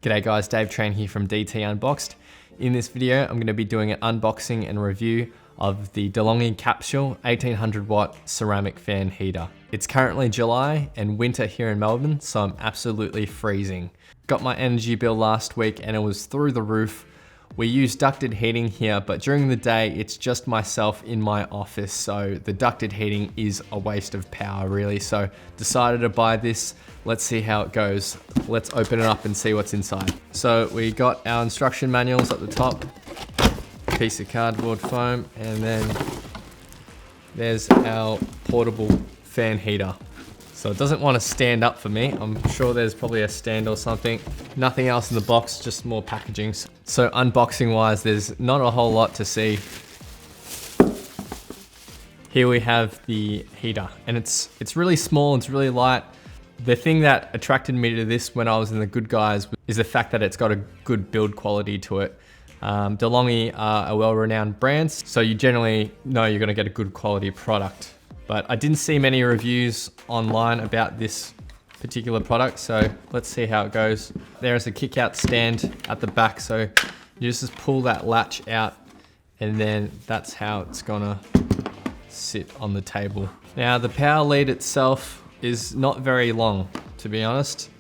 G'day guys, Dave Train here from DT Unboxed. In this video, I'm going to be doing an unboxing and review of the DeLonghi Capsule 1800 watt ceramic fan heater. It's currently July and winter here in Melbourne, so I'm absolutely freezing. Got my energy bill last week and it was through the roof. We use ducted heating here, but during the day, it's just myself in my office, so the ducted heating is a waste of power really. So decided to buy this. Let's see how it goes. Let's open it up and see what's inside. So we got our instruction manuals at the top, piece of cardboard foam, and then there's our portable fan heater. So it doesn't want to stand up for me. I'm sure there's probably a stand or something. Nothing else in the box, just more packaging. So unboxing wise, there's not a whole lot to see. Here we have the heater, and it's really small, it's really light. The thing that attracted me to this when I was in the Good Guys is the fact that it's got a good build quality to it. DeLonghi are a well-renowned brand, so you generally know you're gonna get a good quality product. But I didn't see many reviews online about this particular product, so let's see how it goes. There's a kick-out stand at the back, so you just pull that latch out, and then that's how it's gonna sit on the table. Now, the power lead itself is not very long, to be honest.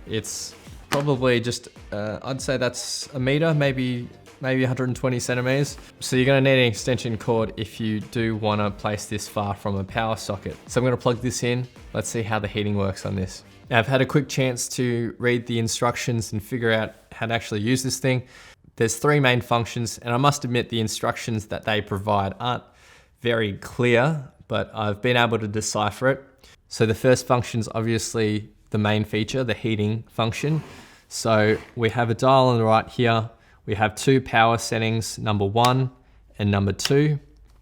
It's probably just, I'd say that's a meter, maybe 120 centimeters. So you're gonna need an extension cord if you do wanna place this far from a power socket. So I'm gonna plug this in. Let's see how the heating works on this. Now I've had a quick chance to read the instructions and figure out how to actually use this thing. There's three main functions, and I must admit the instructions that they provide aren't very clear, but I've been able to decipher it. So the first function is obviously the main feature, the heating function. So we have a dial on the right here. We have two power settings, number 1 and number 2.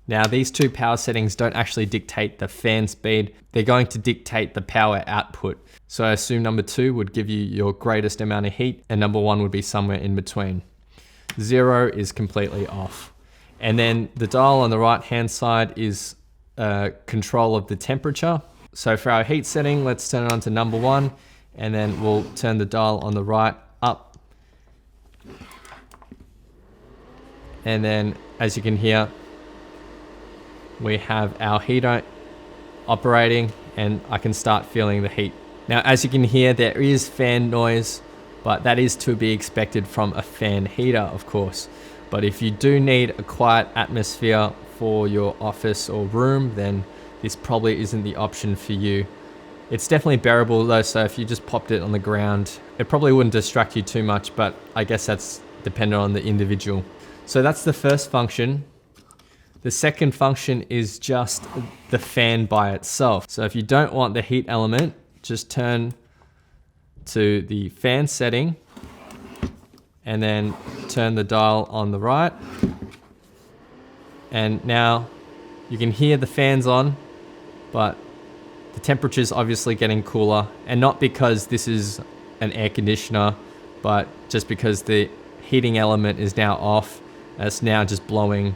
Now these two power settings don't actually dictate the fan speed. They're going to dictate the power output. So I assume number 2 would give you your greatest amount of heat, and number 1 would be somewhere in between. 0 is completely off. And then the dial on the right hand side is control of the temperature. So for our heat setting, let's turn it on to number 1, and then we'll turn the dial on the right up. And then, as you can hear, we have our heater operating, and I can start feeling the heat. Now, as you can hear, there is fan noise, but that is to be expected from a fan heater, of course. But if you do need a quiet atmosphere for your office or room, then this probably isn't the option for you. It's definitely bearable though, so if you just popped it on the ground, it probably wouldn't distract you too much, but I guess that's dependent on the individual. So that's the first function. The second function is just the fan by itself. So if you don't want the heat element, just turn to the fan setting and then turn the dial on the right. And now you can hear the fans on, but the temperature is obviously getting cooler, and not because this is an air conditioner, but just because the heating element is now off. It's now just blowing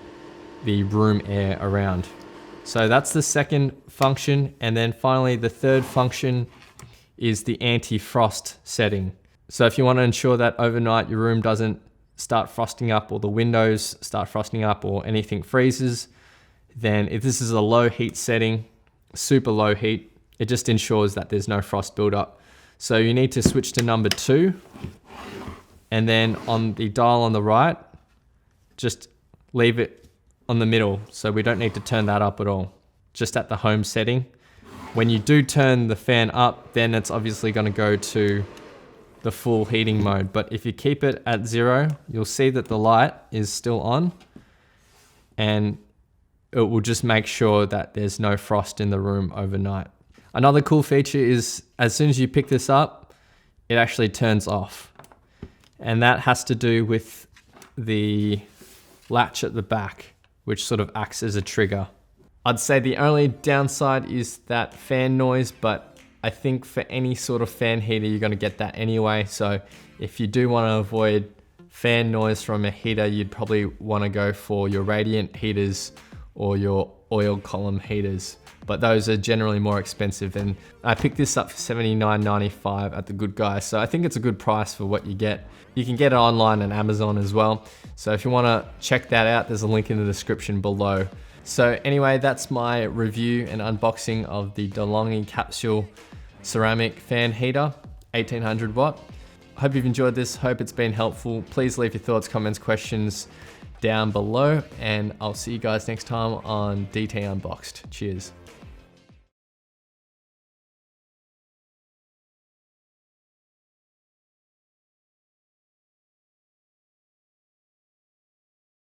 the room air around. So that's the second function. And then finally, the third function is the anti-frost setting. So if you want to ensure that overnight your room doesn't start frosting up, or the windows start frosting up, or anything freezes, then if this is a low heat setting, super low heat, it just ensures that there's no frost buildup. So you need to switch to number 2, and then on the dial on the right, just leave it on the middle, so we don't need to turn that up at all, just at the home setting. When you do turn the fan up, then it's obviously going to go to the full heating mode. But if you keep it at 0, you'll see that the light is still on, and it will just make sure that there's no frost in the room overnight. Another cool feature is as soon as you pick this up, it actually turns off. And that has to do with the latch at the back, which sort of acts as a trigger. I'd say the only downside is that fan noise, but I think for any sort of fan heater, you're gonna get that anyway. So if you do wanna avoid fan noise from a heater, you'd probably wanna go for your radiant heaters or your oil column heaters. but those are generally more expensive. And I picked this up for $79.95 at the Good Guys. So I think it's a good price for what you get. You can get it online on Amazon as well. So if you wanna check that out, there's a link in the description below. So anyway, that's my review and unboxing of the DeLonghi Capsule ceramic fan heater, 1800 watt. Hope you've enjoyed this, hope it's been helpful. Please leave your thoughts, comments, questions down below, and I'll see you guys next time on DT Unboxed. Cheers.